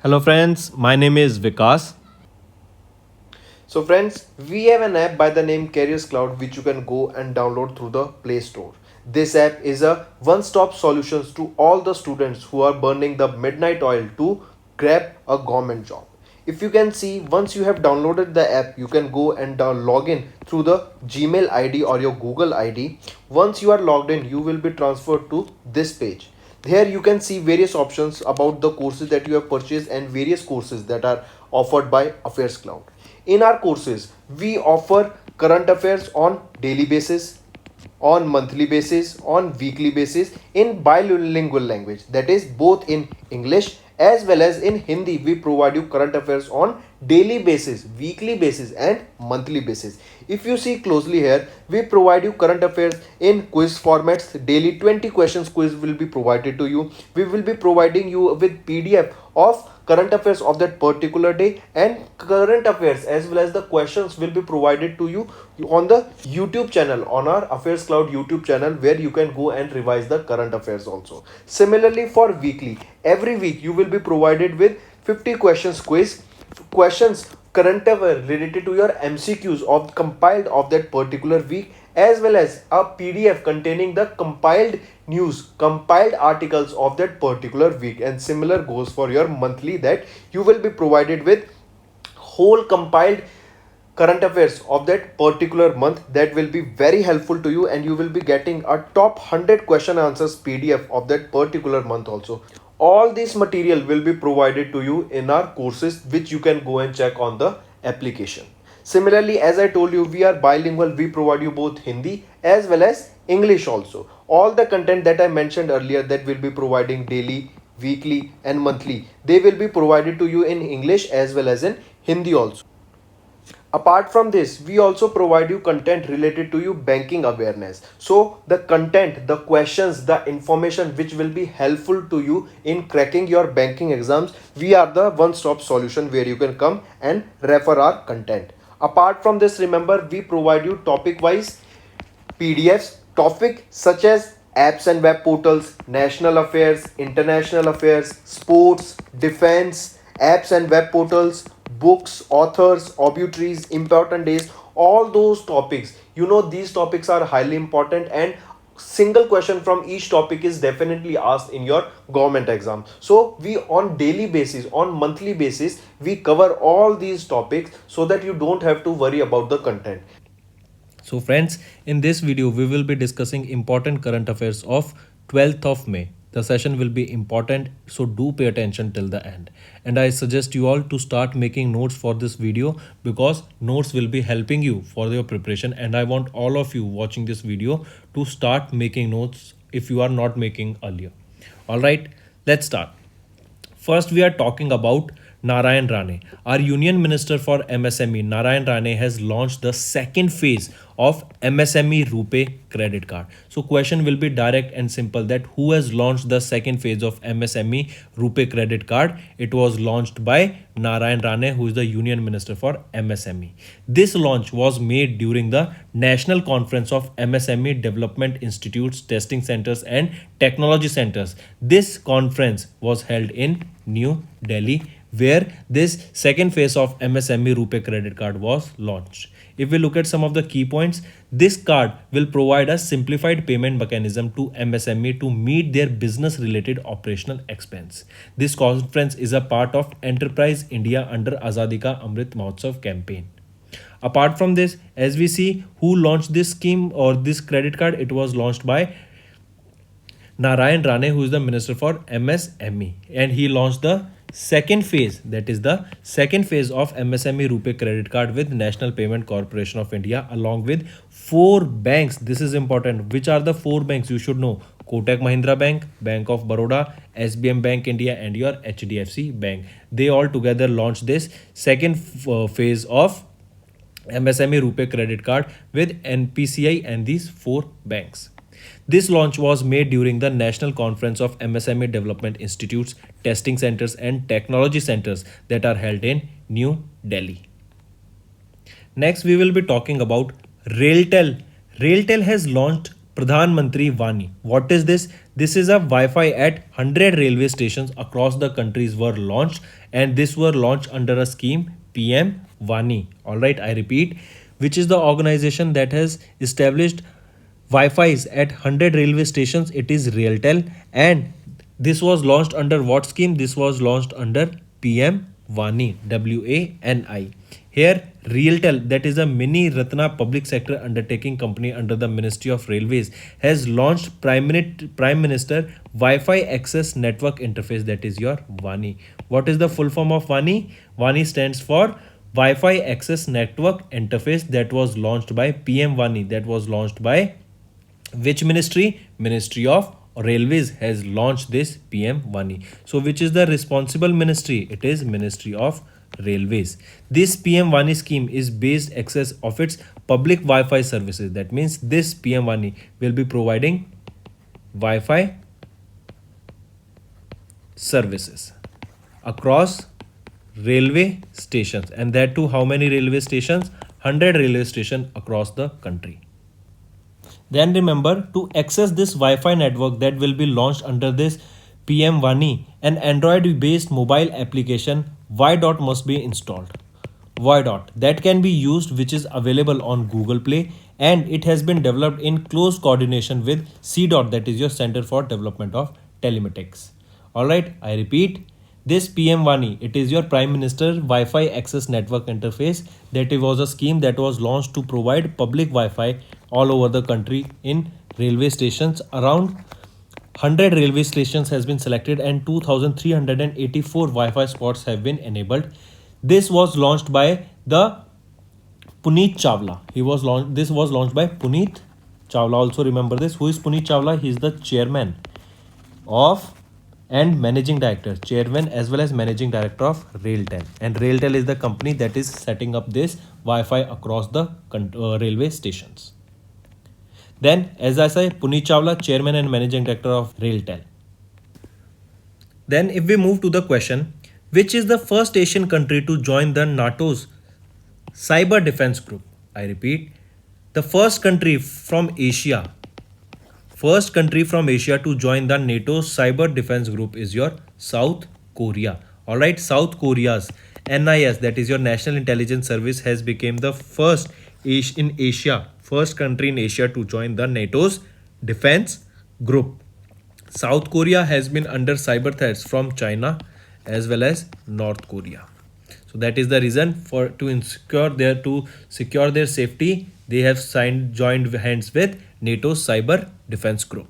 Hello friends, my name is Vikas. So friends, we have an app by the name Cloud which you can go and download through the Play Store. This app is a one-stop solution to all the students who are burning the midnight oil to grab a government job. If you can see, once you have downloaded the app, you can go and log in through the Gmail ID or your Google ID. Once you are logged in, you will be transferred to this page. Here you can see various options about the courses that you have purchased and various courses that are offered by Affairscloud. In our courses, we offer current affairs on daily basis, on monthly basis, on weekly basis in bilingual language, that is both in English as well as in Hindi. We provide you current affairs on daily basis, weekly basis and monthly basis. If you see closely here, we provide you current affairs in quiz formats. Daily 20 questions quiz will be provided to you. We will be providing you with PDF of current affairs of that particular day, and current affairs as well as the questions will be provided to you on the YouTube channel, on our Affairs Cloud YouTube channel, where you can go and revise the current affairs also. Similarly, for weekly, every week you will be provided with 50 questions quiz, questions current affair related to your MCQs of compiled of that particular week, as well as a PDF containing the compiled news, compiled articles of that particular week. And similar goes for your monthly, that you will be provided with whole compiled current affairs of that particular month. That will be very helpful to you, and you will be getting a top 100 question answers PDF of that particular month also. All this material will be provided to you in our courses, which you can go and check on the application. Similarly, as I told you, we are bilingual. We provide you both Hindi as well as English also. All the content that I mentioned earlier, that will be providing daily, weekly and monthly, they will be provided to you in English as well as in Hindi also. Apart from this, we also provide you content related to you banking awareness. So the content, the questions, the information which will be helpful to you in cracking your banking exams, we are the one-stop solution where you can come and refer our content. Apart from this, remember, we provide you topic wise PDFs, topic such as apps and web portals, national affairs, international affairs, sports, defense, apps and web portals, books, authors, obituaries, important days, all those topics. You know, these topics are highly important, and single question from each topic is definitely asked in your government exam. So we, on daily basis, on monthly basis, we cover all these topics so that you don't have to worry about the content. So friends, in this video, we will be discussing important current affairs of 12th of May. The session will be important, so do pay attention till the end. And I suggest you all to start making notes for this video, because notes will be helping you for your preparation. And I want all of you watching this video to start making notes if you are not making earlier. All right, let's start. First, we are talking about Narayan Rane. Our Union Minister for MSME, Narayan Rane, has launched the second phase of MSME RuPay credit card. So question will be direct and simple, that who has launched the second phase of MSME RuPay credit card? It was launched by Narayan Rane, who is the Union Minister for MSME. This launch was made during the National Conference of MSME Development Institutes, Testing Centers and Technology Centers. This conference was held in New Delhi, where this second phase of MSME RuPay credit card was launched. If we look at some of the key points, this card will provide a simplified payment mechanism to MSME to meet their business related operational expense. This conference is a part of Enterprise India under Azadi Ka Amrit Mahotsav campaign. Apart from this, as we see, who launched this scheme or this credit card, it was launched by Narayan Rane, who is the Minister for MSME, and he launched the second phase, that is the second phase of MSME RuPay credit card with National Payment Corporation of India, along with 4 banks. This is important. Which are the 4 banks? You should know: Kotak Mahindra Bank, Bank of Baroda, SBM Bank India and your HDFC Bank. They all together launched this second phase of MSME RuPay credit card with NPCI and these 4 banks. This launch was made during the National Conference of MSME Development Institutes, Testing Centers and Technology Centers that are held in New Delhi. Next, we will be talking about Railtel. Railtel has launched Pradhan Mantri Vani. What is this? This is a Wi-Fi at 100 railway stations across the countries were launched, and this were launched under a scheme PM Vani. All right, I repeat, which is the organization that has established Wi-Fi's at 100 railway stations. It is Realtel, and this was launched under what scheme? This was launched under PM Vani, WANI. Here, Realtel, that is a mini Ratna public sector undertaking company under the Ministry of Railways, has launched Prime Minister Wi-Fi Access Network Interface, that is your Vani. What is the full form of Vani? Vani stands for Wi-Fi Access Network Interface, that was launched by PM Vani, that was launched by which ministry? Ministry of Railways has launched this PM Vani. So which is the responsible ministry? It is Ministry of Railways. This PM Vani scheme is based access of its public Wi-Fi services. That means this PM Vani will be providing Wi-Fi services across railway stations, and that too how many railway stations? 100 railway stations across the country. Then remember, to access this Wi-Fi network that will be launched under this PM Vani, an Android based mobile application Y dot must be installed. Y dot that can be used, which is available on Google Play, and it has been developed in close coordination with C dot, that is your Center for Development of Telematics. Alright, I repeat, this PM Vani, it is your Prime Minister Wi-Fi Access Network Interface. That it was a scheme that was launched to provide public Wi-Fi all over the country in railway stations. Around 100 railway stations has been selected, and 2,384 Wi-Fi spots have been enabled. This was launched by the Puneet Chawla. This was launched by Puneet Chawla. Also remember this. Who is Puneet Chawla? He is the chairman of and managing director, chairman as well as managing director of Railtel, and Railtel is the company that is setting up this Wi-Fi across the railway stations. Then, as I say, Puneet Chawla, chairman and managing director of Railtel. Then, if we move to the question, which is the first Asian country to join the NATO's cyber defense group? I repeat, the first country from Asia to join the NATO cyber defense group is your South Korea. All right, South Korea's NIS, that is your National Intelligence Service, has become the first country in Asia to join the NATO's defense group. South Korea has been under cyber threats from China as well as North Korea. So that is the reason to secure their safety, they have joined hands with NATO's cyber defense group.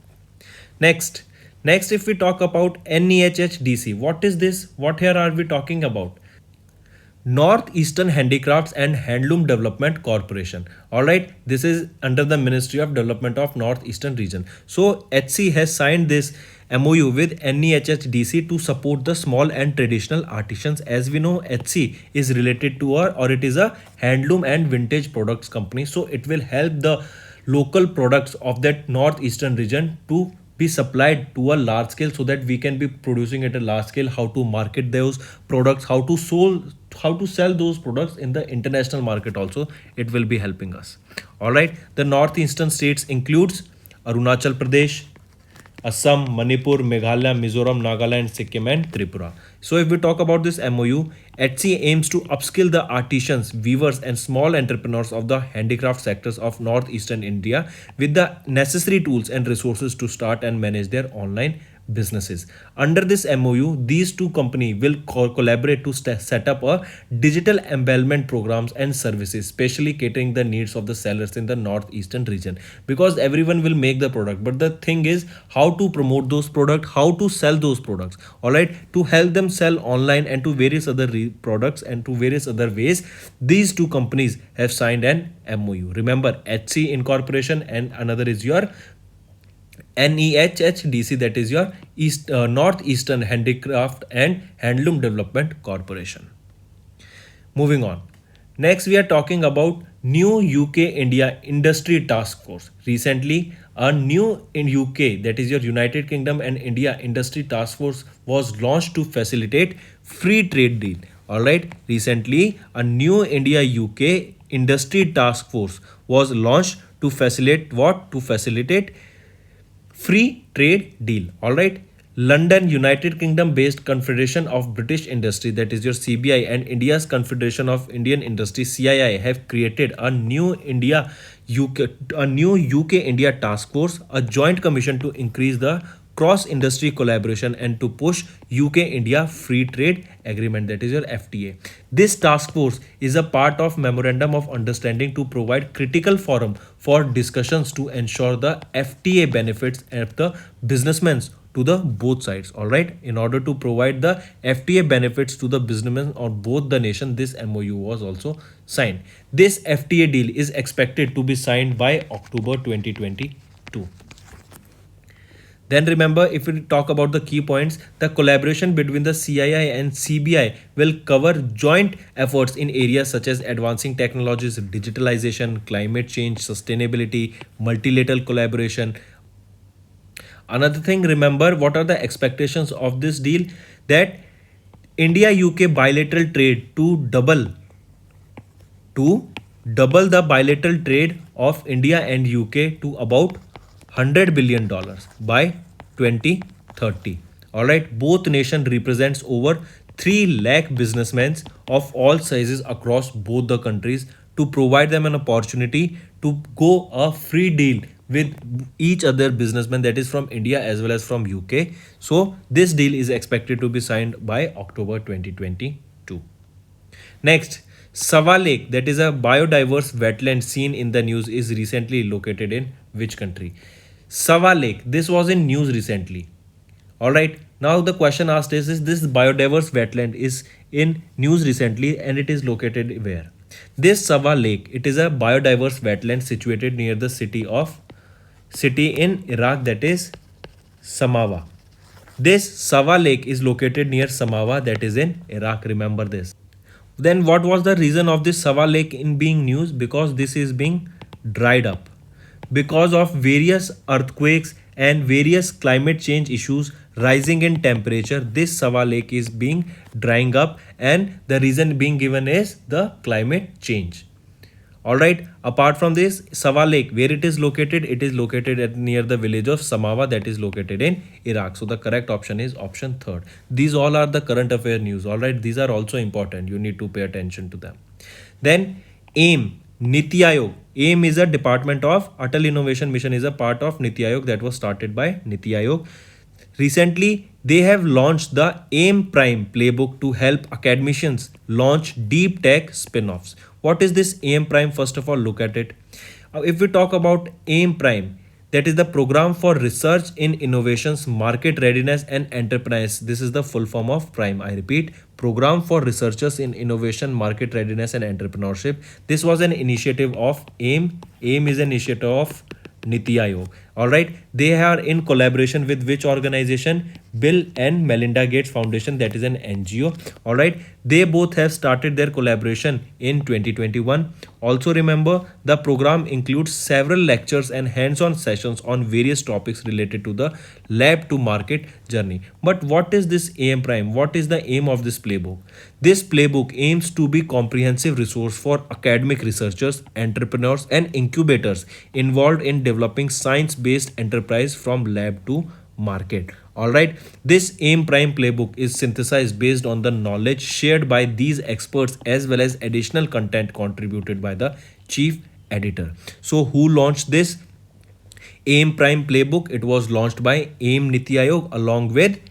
Next, if we talk about NEHDC, what is this? What here are we talking about? Northeastern Handicrafts and Handloom Development Corporation. Alright, this is under the Ministry of Development of Northeastern Region. So HC has signed this MOU with NEHDC to support the small and traditional artisans. As we know, HC is related to or it is a handloom and vintage products company. So it will help the local products of that northeastern region to be supplied to a large scale, so that we can be producing at a large scale, how to market those products, how to sell those products in the international market also. It will be helping us. All right, the northeastern states includes Arunachal Pradesh, Assam, Manipur, Meghalaya, Mizoram, Nagaland, Sikkim and Tripura. So if we talk about this MOU, HC aims to upskill the artisans, weavers and small entrepreneurs of the handicraft sectors of northeastern India with the necessary tools and resources to start and manage their online businesses. Under this MOU, these two companies will collaborate to set up a digital embezzlement programs and services, specially catering the needs of the sellers in the northeastern region, because everyone will make the product, but the thing is how to promote those products, how to sell those products. All right, to help them sell online and to various other products and to various other ways, these two companies have signed an MOU. Remember, HC Incorporation and another is your NEHDC, that is your Northeastern Handicraft and Handloom Development Corporation. Moving on. Next, we are talking about new UK India Industry Task Force. Recently, a new in UK, that is your United Kingdom and India Industry Task Force, was launched to facilitate free trade deal. All right, recently a new India UK Industry Task Force was launched to facilitate what? To facilitate free trade deal. All right. London, United Kingdom based Confederation of British Industry, that is your CBI, and India's Confederation of Indian Industry, CII, have created a new UK India task force, a joint commission to increase the cross industry collaboration and to push UK India free trade agreement, that is your FTA. This task force is a part of memorandum of understanding to provide critical forum for discussions to ensure the FTA benefits of the businessmen to the both sides. All right, in order to provide the FTA benefits to the businessmen on both the nation, this MOU was also signed. This FTA deal is expected to be signed by October 2022. Then remember, if we talk about the key points, the collaboration between the CII and CBI will cover joint efforts in areas such as advancing technologies, digitalization, climate change, sustainability, multilateral collaboration. Another thing, remember what are the expectations of this deal? That India UK bilateral trade to double the bilateral trade of India and UK to about $100 billion by 2030. All right, both nation represents over 3 lakh businessmen of all sizes across both the countries to provide them an opportunity to go a free deal with each other businessmen, that is from India as well as from UK. So this deal is expected to be signed by October 2022. Next, Sava Lake, that is a biodiverse wetland seen in the news, is recently located in which country? Sava Lake, this was in news recently. All right. Now the question asked is this biodiverse wetland is in news recently and it is located where? This Sava Lake, it is a biodiverse wetland situated near the city in Iraq, that is Samawa. This Sava Lake is located near Samawa, that is in Iraq. Remember this. Then what was the reason of this Sava Lake in being news? Because this is being dried up. Because of various earthquakes and various climate change issues rising in temperature, this Sava Lake is being drying up, and the reason being given is the climate change. All right. Apart from this, Sava Lake, where it is located at near the village of Samawa, that is located in Iraq. So the correct option is option third. These all are the current affair news. All right. These are also important. You need to pay attention to them. Then AIM, Niti Aayog. AIM is a department of Atal Innovation Mission, is a part of Niti Aayog that was started by Niti Aayog. Recently, they have launched the AIM Prime playbook to help academicians launch deep tech spin-offs. What is this AIM Prime? First of all, look at it. If we talk about AIM Prime, that is the program for research in innovations, market readiness and enterprise. This is the full form of Prime. I repeat, program for researchers in innovation, market readiness and entrepreneurship. This was an initiative of AIM. AIM is an initiative of Niti Aayog. All right, they are in collaboration with which organization? Bill and Melinda Gates Foundation, that is an NGO. All right, they both have started their collaboration in 2021. Also remember, the program includes several lectures and hands-on sessions on various topics related to the lab to market journey. But what is this AIM Prime? What is the aim of this playbook? This playbook aims to be comprehensive resource for academic researchers, entrepreneurs and incubators involved in developing science-based enterprise from lab to market. All right, this AIM Prime playbook is synthesized based on the knowledge shared by these experts as well as additional content contributed by the chief editor. So who launched this AIM Prime playbook? It was launched by AIM Niti Aayog along with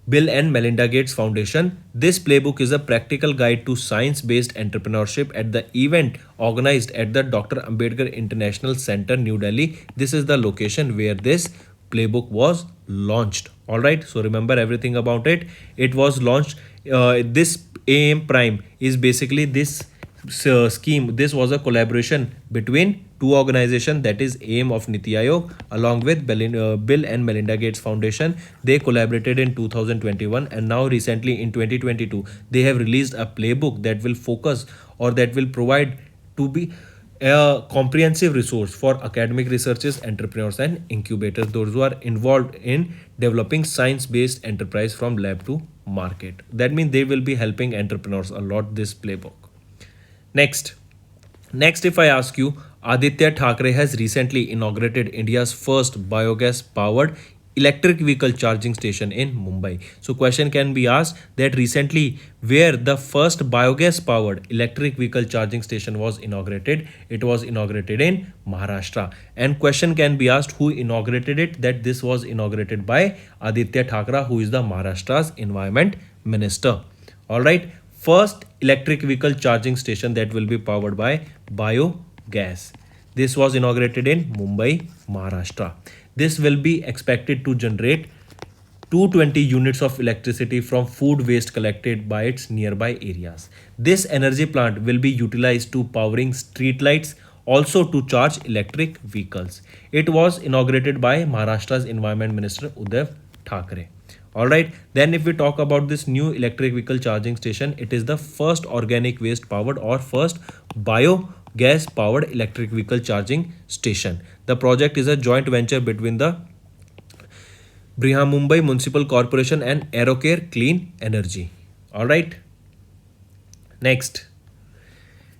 Bill and Melinda Gates Foundation. This playbook is a practical guide to science-based entrepreneurship at the event organized at the Dr. Ambedkar International Center, New Delhi. This is the location where this playbook was launched. All right, so remember everything about it. It was launched. This AIM Prime is basically this scheme. This was a collaboration between two organizations, that is AIM of Niti Aayog along with Bill and Melinda Gates Foundation. They collaborated in 2021 and now recently in 2022 they have released a playbook that will focus or that will provide to be a comprehensive resource for academic researchers, entrepreneurs and incubators, those who are involved in developing science-based enterprise from lab to market. That means they will be helping entrepreneurs a lot, this playbook. Next, if I ask you, Aditya Thackeray has recently inaugurated India's first biogas powered electric vehicle charging station in Mumbai. So question can be asked that recently where the first biogas powered electric vehicle charging station was inaugurated. It was inaugurated in Maharashtra. And question can be asked who inaugurated it, that this was inaugurated by Aditya Thackeray, who is the Maharashtra's environment minister. All right, first electric vehicle charging station that will be powered by biogas. This was inaugurated in Mumbai, Maharashtra. This will be expected to generate 220 units of electricity from food waste collected by its nearby areas. This energy plant will be utilized to powering street lights, also to charge electric vehicles. It was inaugurated by Maharashtra's Environment Minister Uddhav Thackeray. Alright, then if we talk about this new electric vehicle charging station, it is the first organic waste powered or first biogas powered electric vehicle charging station. The project is a joint venture between the Mumbai Municipal Corporation and Aerocare Clean Energy. Alright, next.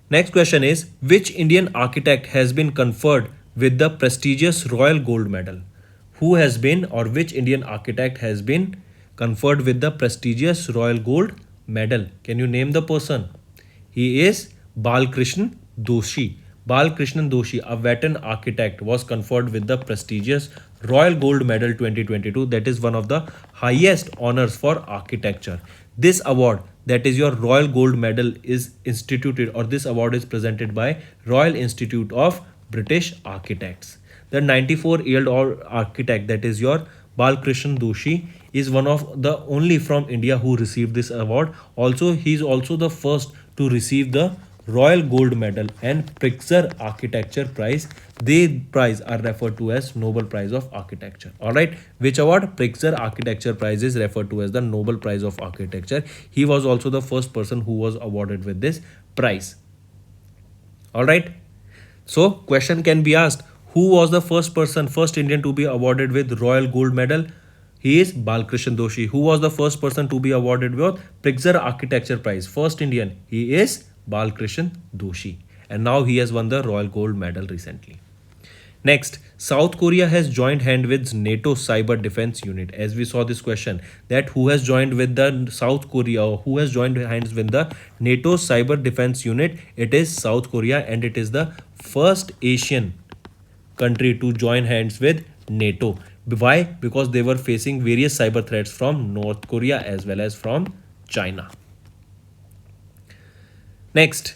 Next question is, which Indian architect has been conferred with the prestigious Royal Gold Medal? Who has been, or which Indian architect has been conferred with the prestigious Royal Gold Medal? Can you name the person? He is Balkrishnan Doshi. Balkrishnan Doshi, a veteran architect, was conferred with the prestigious Royal Gold Medal 2022. That is one of the highest honors for architecture. This award, that is your Royal Gold Medal, is instituted, or this award is presented by Royal Institute of British Architects. The 94-year-old architect, that is your Balkrishnan Doshi, is one of the only from India who received this award. Also, he is also the first to receive the Royal Gold Medal and Pritzker Architecture Prize. They prize are referred to as Nobel Prize of Architecture. Alright, which award? Pritzker Architecture Prize is referred to as the Nobel Prize of Architecture. He was also the first person who was awarded with this prize. Alright, so question can be asked, who was the first person, first Indian to be awarded with Royal Gold Medal? He is Balkrishnan Doshi. Who was the first person to be awarded with Pritzker Architecture Prize? First Indian. He is Balkrishnan Doshi. And now he has won the Royal Gold Medal recently. Next, South Korea has joined hand with NATO Cyber Defense Unit. As we saw this question, that who has joined with the South Korea, or who has joined hands with the NATO Cyber Defense Unit? It is South Korea, and it is the first Asian country to join hands with NATO. Why? Because they were facing various cyber threats from North Korea as well as from China. Next,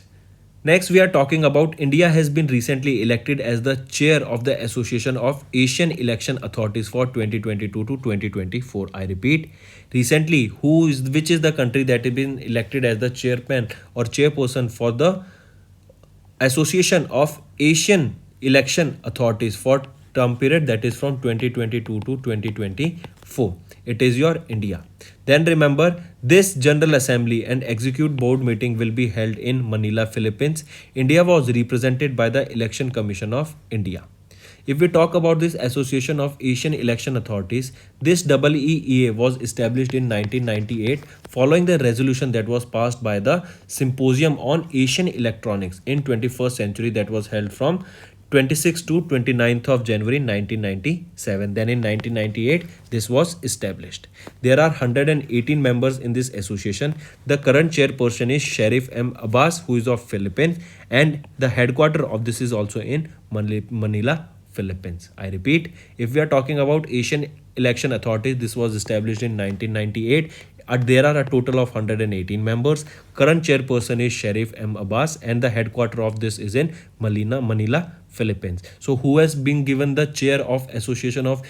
we are talking about India has been recently elected as the chair of the Association of Asian Election Authorities for 2022 to 2024. I repeat, recently, which is the country that has been elected as the chairman or chairperson for the Association of Asian Election Authorities for term period, that is from 2022 to 2024. It is your India. Then remember, this General Assembly and Executive Board meeting will be held in Manila, Philippines. India was represented by the Election Commission of India. If we talk about this Association of Asian Election Authorities, this EEA was established in 1998 following the resolution that was passed by the Symposium on Asian Electronics in 21st Century that was held from 26th to 29th of January 1997. Then in 1998, this was established. There are 118 members in this association. The current chairperson is Sheriff M. Abbas, who is of Philippines, and the headquarter of this is also in Manila, Philippines. I repeat, if we are talking about Asian Election Authority, this was established in 1998. There are a total of 118 members. Current chairperson is Sheriff M. Abbas, and the headquarter of this is in Manila, Philippines. So who has been given the chair of Association of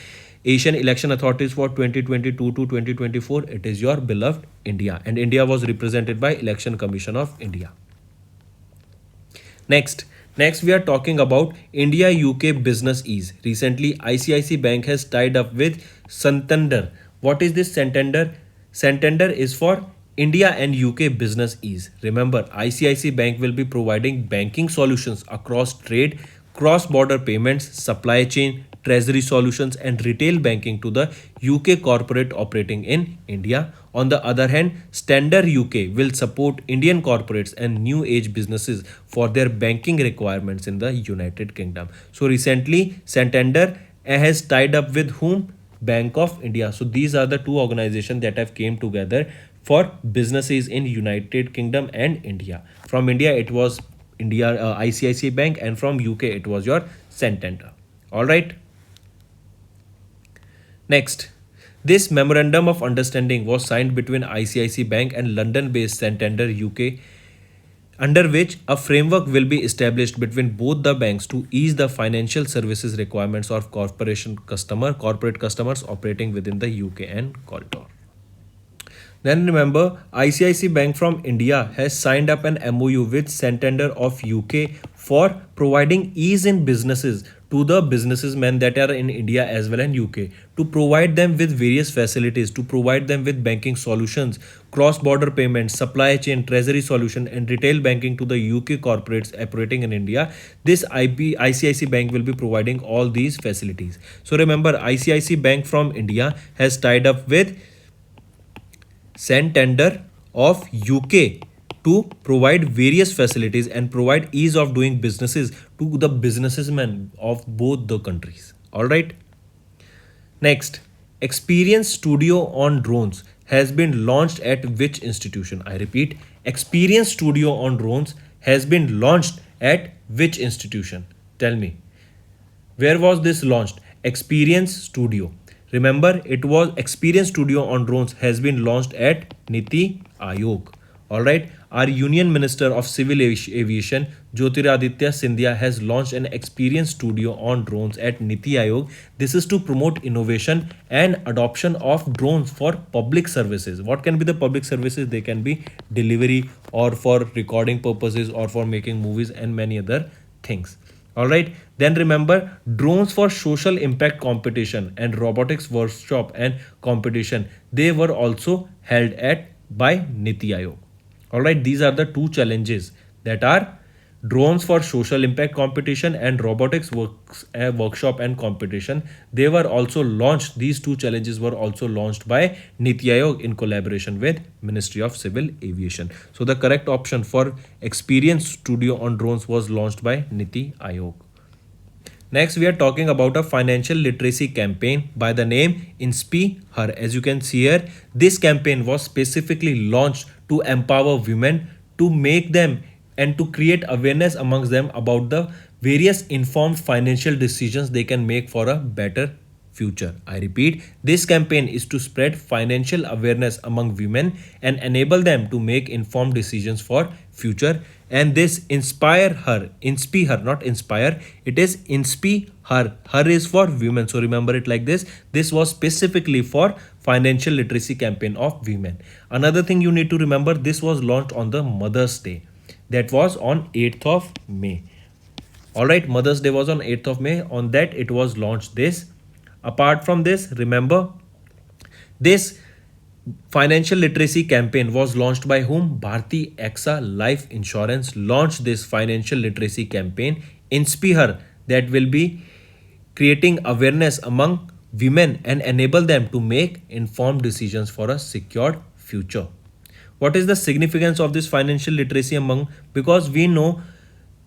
Asian Election Authorities for 2022 to 2024? It is your beloved India, and India was represented by Election Commission of India. Next, we are talking about India UK Business Ease. Recently, ICICI Bank has tied up with Santander. What is this Santander? Santander is for India and UK Business Ease. Remember, ICICI Bank will be providing banking solutions across trade, cross-border payments, supply chain, treasury solutions and retail banking to the UK corporate operating in India On the other hand, Standard UK will support Indian corporates and new age businesses for their banking requirements in the United Kingdom. So recently, Santander has tied up with whom? Bank of India. So these are the two organizations that have came together for businesses in United Kingdom and India. From India, it was India ICICI Bank, and from UK, it was your Santander. All right. Next, this memorandum of understanding was signed between ICICI Bank and London-based Santander UK, under which a framework will be established between both the banks to ease the financial services requirements of corporate customers operating within the UK and corridor. Then remember, ICICI Bank from India has signed up an MOU with Santander of UK for providing ease in businesses to the businessmen that are in India as well as UK, to provide them with various facilities, to provide them with banking solutions, cross-border payments, supply chain, treasury solution, and retail banking to the UK corporates operating in India. This ICICI Bank will be providing all these facilities. So remember, ICICI Bank from India has tied up with Santander of UK to provide various facilities and provide ease of doing businesses to the businessmen of both the countries. All right. Next, Experience Studio on Drones has been launched at which institution? I repeat, Experience Studio on Drones has been launched at which institution? Tell me. Where was this launched? Experience Studio. Remember, it was Experience Studio on Drones has been launched at Niti Aayog. Alright, our Union Minister of Civil Aviation, Jyotiraditya Scindia, has launched an Experience Studio on Drones at Niti Aayog. This is to promote innovation and adoption of drones for public services. What can be the public services? They can be delivery or for recording purposes or for making movies and many other things. All right. Then remember, drones for social impact competition and robotics workshop and competition, they were also held at by Niti Aayog. All right. These are the two challenges that are drones for social impact competition and robotics workshop and competition. They were also launched. These two challenges were also launched by Niti Aayog in collaboration with Ministry of Civil Aviation. So the correct option for Experience Studio on Drones was launched by Niti Aayog. Next, we are talking about a financial literacy campaign by the name Inspi Her. As you can see here, this campaign was specifically launched to empower women, to make them and to create awareness amongst them about the various informed financial decisions they can make for a better future. I repeat, this campaign is to spread financial awareness among women and enable them to make informed decisions for future. And this inspi her, not inspire, it is inspi her. Her is for women, so remember it like this. This was specifically for financial literacy campaign of women. Another thing you need to remember, this was launched on the Mother's Day, that was on 8th of May. All right, Mother's Day was on 8th of May. On that, it was launched this. Apart from this, remember, this financial literacy campaign was launched by whom? Bharti AXA Life Insurance launched this financial literacy campaign, Inspire, that will be creating awareness among women and enable them to make informed decisions for a secured future. What is the significance of this financial literacy among? Because we know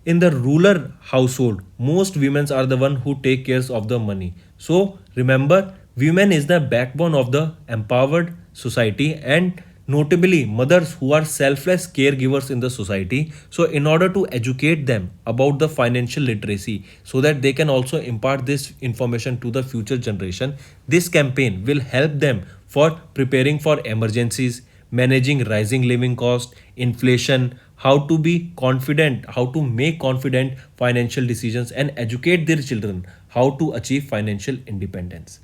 in the rural household, most women are the one who take care of the money. So remember, women is the backbone of the empowered society, and notably mothers who are selfless caregivers in the society. So in order to educate them about the financial literacy so that they can also impart this information to the future generation, this campaign will help them for preparing for emergencies, managing rising living cost, inflation, how to be confident, how to make confident financial decisions, and educate their children how to achieve financial independence.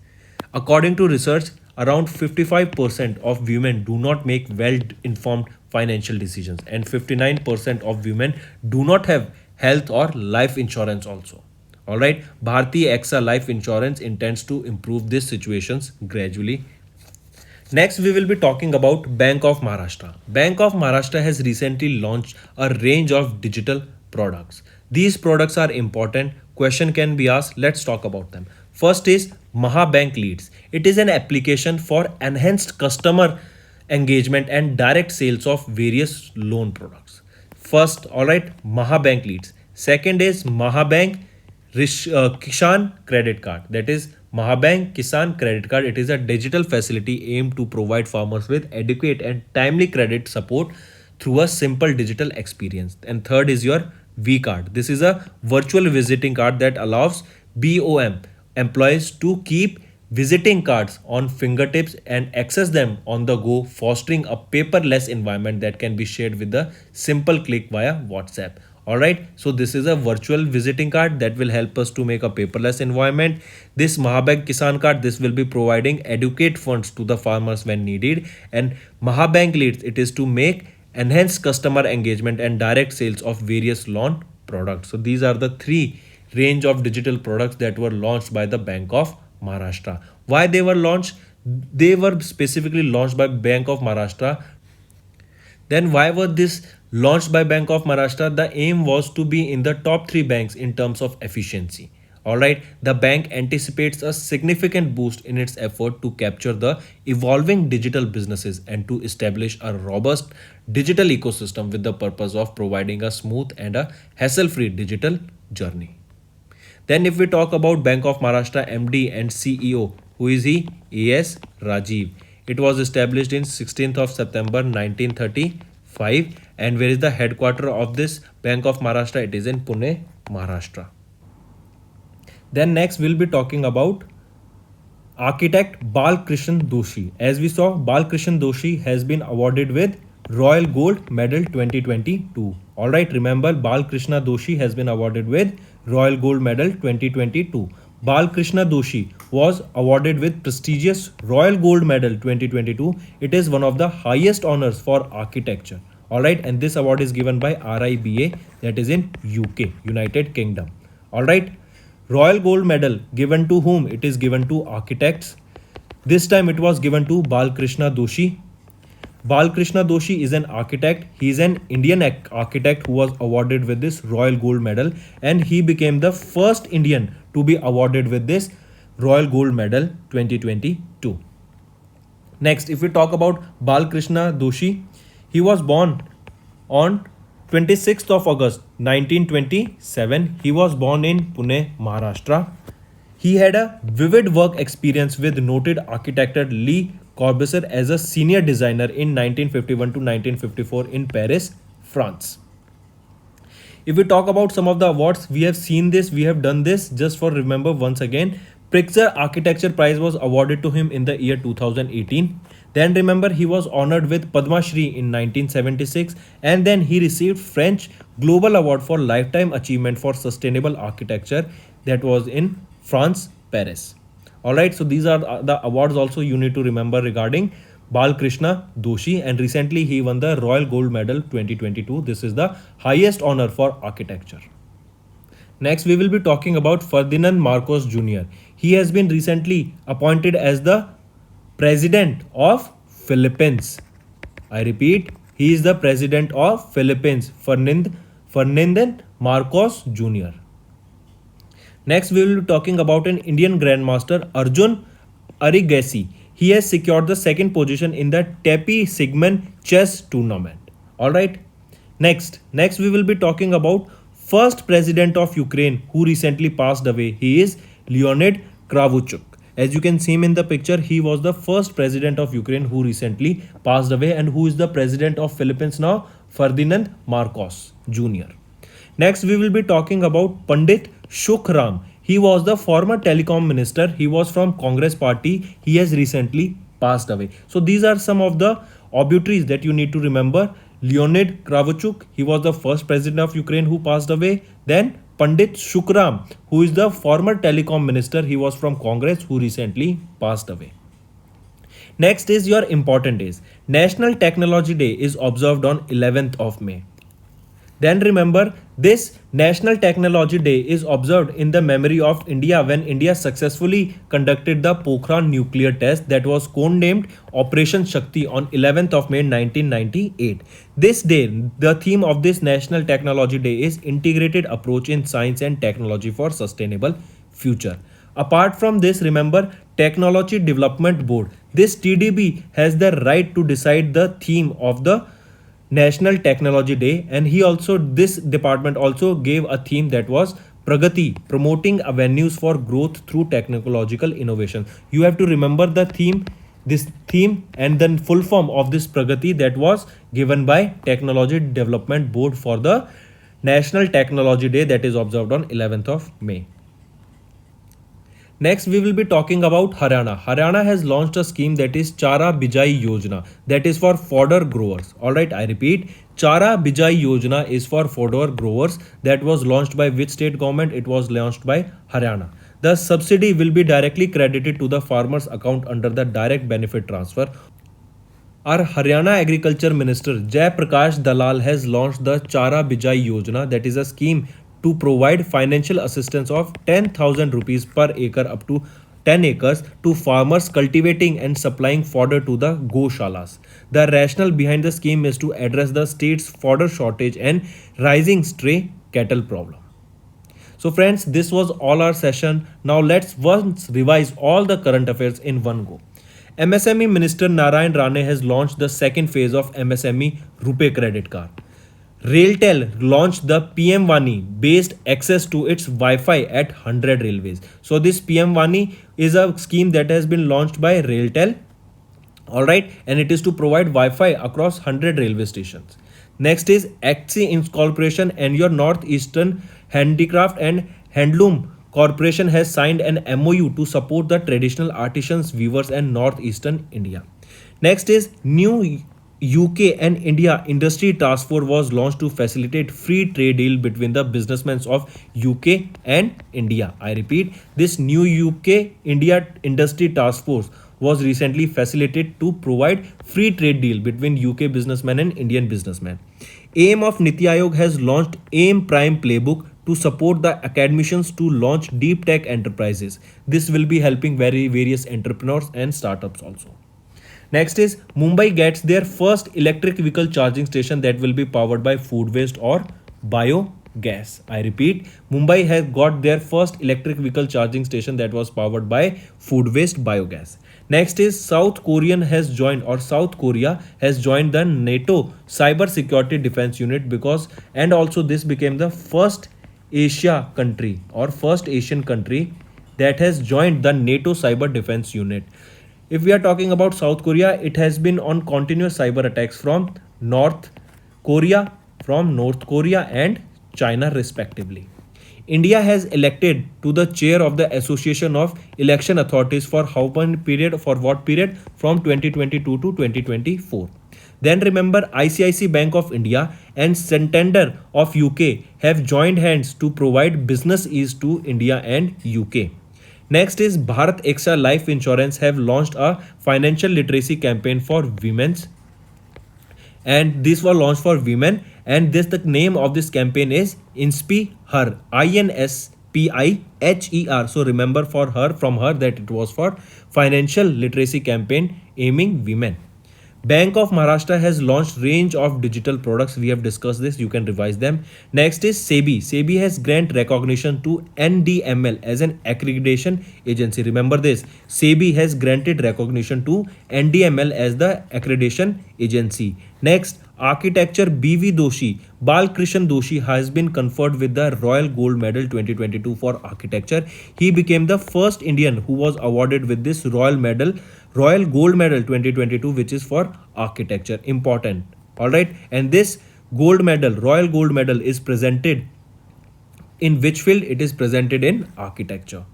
According to research, around 55% of women do not make well informed financial decisions, and 59% of women do not have health or life insurance also. All right, Bharti AXA Life Insurance intends to improve these situations gradually. Next, we will be talking about Bank of Maharashtra. Bank of Maharashtra has recently launched a range of digital products. These products are important. Question can be asked. Let's talk about them. First is Mahabank Leads. It is an application for enhanced customer engagement and direct sales of various loan products. First, all right, Mahabank leads. Second is Mahabank Kisan credit card. That is Mahabank Kisan credit card. It is a digital facility aimed to provide farmers with adequate and timely credit support through a simple digital experience. And third is your V card. This is a virtual visiting card that allows BOM employees to keep visiting cards on fingertips and access them on the go, fostering a paperless environment that can be shared with a simple click via WhatsApp. Alright, so this is a virtual visiting card that will help us to make a paperless environment. This Mahabank Kisan card, this will be providing adequate funds to the farmers when needed. And Mahabank leads, it is to make enhanced customer engagement and direct sales of various loan products. So these are the three range of digital products that were launched by the Bank of Maharashtra. Why they were launched? They were specifically launched by Bank of Maharashtra. Then why was this launched by Bank of Maharashtra? The aim was to be in the top 3 banks in terms of efficiency. Alright, the bank anticipates a significant boost in its effort to capture the evolving digital businesses and to establish a robust digital ecosystem with the purpose of providing a smooth and a hassle-free digital journey. Then if we talk about Bank of Maharashtra MD and CEO, who is he? A.S. Rajiv. It was established in 16th of September 1935. And where is the headquarter of this Bank of Maharashtra? It is in Pune, Maharashtra. Then next we'll be talking about architect Balkrishan Doshi. As we saw, Balkrishan Doshi has been awarded with Royal Gold Medal 2022. Alright, remember Balkrishna Doshi has been awarded with Royal Gold Medal 2022. Balkrishna Doshi was awarded with prestigious Royal Gold Medal 2022. It is one of the highest honors for architecture. Alright, and this award is given by RIBA, that is in UK, United Kingdom. Alright, Royal Gold Medal given to whom? It is given to architects. This time it was given to Balkrishna Doshi. Balkrishna Doshi is an architect. He is an Indian architect who was awarded with this Royal Gold Medal, and he became the first Indian to be awarded with this Royal Gold Medal 2022. Next, if we talk about Balkrishna Doshi, he was born on 26th of August 1927. He was born in Pune, Maharashtra. He had a vivid work experience with noted architect Lee Corbusier as a senior designer in 1951 to 1954 in Paris, France. If we talk about some of the awards, we have seen this, we have done this. Just for remember once again, Pritzker Architecture Prize was awarded to him in the year 2018. Then remember, he was honored with Padma Shri in 1976, and then he received French Global Award for Lifetime Achievement for Sustainable Architecture, that was in France, Paris. Alright, so these are the awards also you need to remember regarding Balkrishna Doshi, and recently he won the Royal Gold Medal 2022. This is the highest honor for architecture. Next, we will be talking about Ferdinand Marcos Jr. He has been recently appointed as the President of Philippines. I repeat, he is the President of Philippines, Ferdinand Marcos Jr. Next, we will be talking about an Indian Grandmaster, Arjun Arigasi. He has secured the second position in the Tepi Sigmund chess tournament. Alright. Next we will be talking about first president of Ukraine who recently passed away. He is Leonid Kravchuk. As you can see him in the picture, he was the first president of Ukraine who recently passed away. And who is the president of Philippines now? Ferdinand Marcos Jr. Next, we will be talking about Pandit Shukram. He was the former telecom minister. He was from Congress party. He has recently passed away. So these are some of the obituaries that you need to remember. Leonid Kravchuk, he was the first president of Ukraine who passed away. Then Pandit Shukram, who is the former telecom minister. He was from Congress who recently passed away. Next is your important days. National Technology Day is observed on 11th of May. Then remember, this National Technology Day is observed in the memory of India when India successfully conducted the Pokhran nuclear test that was codenamed Operation Shakti on 11th of May 1998. This day, the theme of this National Technology Day is Integrated Approach in Science and Technology for Sustainable Future. Apart from this, remember Technology Development Board. This TDB has the right to decide the theme of the National Technology Day, and this department also gave a theme that was Pragati, promoting avenues for growth through technological innovation. You have to remember this theme and then full form of this Pragati that was given by Technology Development Board for the National Technology Day that is observed on 11th of May. Next, we will be talking about Haryana. Haryana has launched a scheme that is Chara Bijai Yojana, that is for fodder growers. Alright, I repeat, Chara Bijai Yojana is for fodder growers. That was launched by which state government? It was launched by Haryana. The subsidy will be directly credited to the farmer's account under the direct benefit transfer. Our Haryana Agriculture Minister Jai Prakash Dalal has launched the Chara Bijai Yojana, that is a scheme to provide financial assistance of 10,000 rupees per acre up to 10 acres to farmers cultivating and supplying fodder to the goshalas. The rationale behind the scheme is to address the state's fodder shortage and rising stray cattle problem. So friends, this was all our session. Now let's once revise all the current affairs in one go. MSME Minister Narayan Rane has launched the second phase of MSME RuPay credit card. Railtel launched the PM Vani based access to its Wi-Fi at 100 railways. So this PM Vani is a scheme that has been launched by Railtel, alright, and it is to provide Wi-Fi across 100 railway stations. Next is Axi Incorporation and your Northeastern Handicraft and Handloom Corporation has signed an MOU to support the traditional artisans, weavers and northeastern India. Next is new UK and India Industry Task Force was launched to facilitate free trade deal between the businessmen of UK and India. I repeat, this new UK India Industry Task Force was recently facilitated to provide free trade deal between UK businessmen and Indian businessmen. AIM of Niti Aayog has launched AIM Prime Playbook to support the academicians to launch deep tech enterprises. This will be helping various entrepreneurs and startups also. Next is Mumbai gets their first electric vehicle charging station that will be powered by food waste or biogas. I repeat, Mumbai has got their first electric vehicle charging station that was powered by food waste biogas. Next is South Korea has joined the NATO Cyber Security Defense Unit and also this became the first Asian country that has joined the NATO Cyber Defense Unit. If we are talking about South Korea, it has been on continuous cyber attacks from North Korea and China respectively. India has elected to the chair of the Association of Election Authorities for what period? From 2022 to 2024. Then remember ICICI Bank of India and Santander of UK have joined hands to provide business ease to India and UK. Next is Bharat Extra Life Insurance have launched a financial literacy campaign for women's, and this was launched for women, and the name of this campaign is Inspire, INSPIHER. So remember from her that it was for financial literacy campaign aiming women. Bank of Maharashtra has launched range of digital products. We have discussed this. You can revise them. Next is SEBI. SEBI has granted recognition to NDML as an accreditation agency. Remember this. SEBI has granted recognition to NDML as the accreditation agency. Next, architecture BV Doshi, Balkrishan Doshi has been conferred with the Royal Gold Medal 2022 for architecture. He became the first Indian who was awarded with this Royal Gold Medal 2022, which is for architecture. Important. Alright. And this Royal Gold Medal is presented in which field? It is presented in architecture.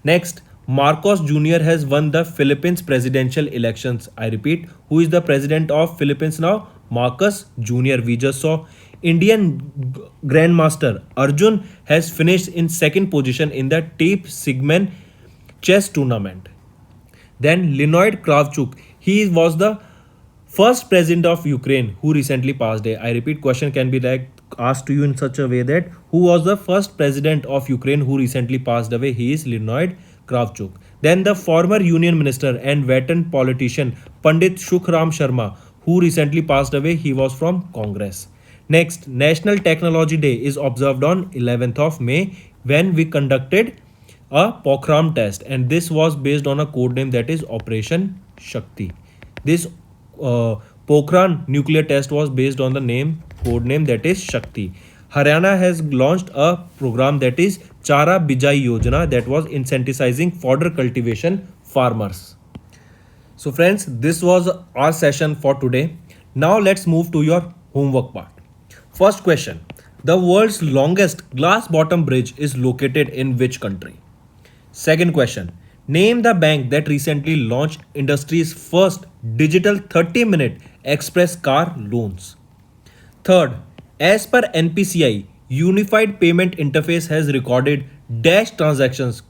Next, Marcos Jr. has won the Philippines presidential elections. I repeat, who is the president of Philippines now? Marcos Jr. We just saw. Indian Grandmaster Arjun has finished in second position in the Tape Sigman chess tournament. Then Leonid Kravchuk, he was the first president of Ukraine who recently passed away. I repeat, question can be asked to you in such a way that who was the first president of Ukraine who recently passed away? He is Leonid Kravchuk. Then the former union minister and veteran politician Pandit Shukram Sharma, who recently passed away, he was from Congress. Next, National Technology Day is observed on 11th of May when we conducted a Pokhram test, and this was based on a code name that is Operation Shakti. This Pokhran nuclear test was based on the code name that is Shakti. Haryana has launched a program that is Chara Bijai Yojana that was incentivizing fodder cultivation farmers. So friends, this was our session for today. Now let's move to your homework part. First question. The world's longest glass bottom bridge is located in which country? Second question. Name the bank that recently launched industry's first digital 30-minute express car loans. Third, as per NPCI, Unified Payment Interface has recorded dash transactions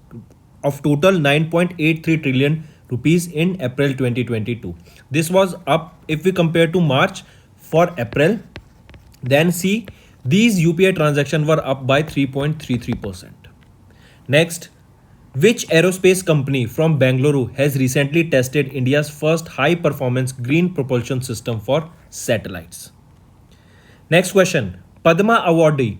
of total 9.83 trillion rupees in April 2022. This was up if we compare to March for April. Then see, these UPI transactions were up by 3.33%. Next, which aerospace company from Bangalore has recently tested India's first high performance green propulsion system for satellites? Next question. Padma awardee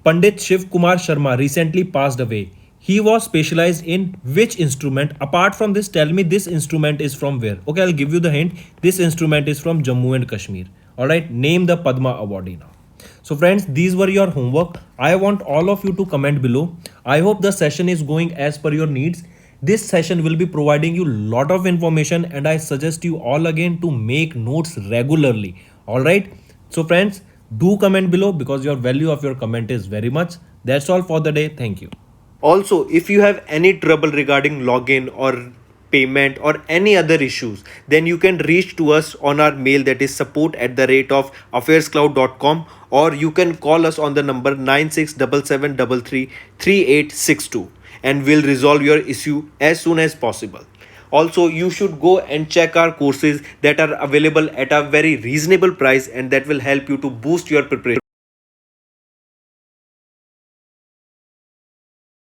Pandit Shiv Kumar Sharma recently passed away. He was specialized in which instrument? Apart from this, tell me this instrument is from where? Okay, I'll give you the hint. This instrument is from Jammu and Kashmir. Alright, name the Padma awardee now. So friends, these were your homework. I want all of you to comment below. I hope the session is going as per your needs. This session will be providing you lot of information, and I suggest you all again to make notes regularly. Alright. So friends, do comment below because your value of your comment is very much. That's all for the day. Thank you. Also, if you have any trouble regarding login or payment or any other issues, then you can reach to us on our mail that is support at the rate of affairscloud.com, or you can call us on the number 9677333862, and we'll resolve your issue as soon as possible. Also, you should go and check our courses that are available at a very reasonable price, and that will help you to boost your preparation.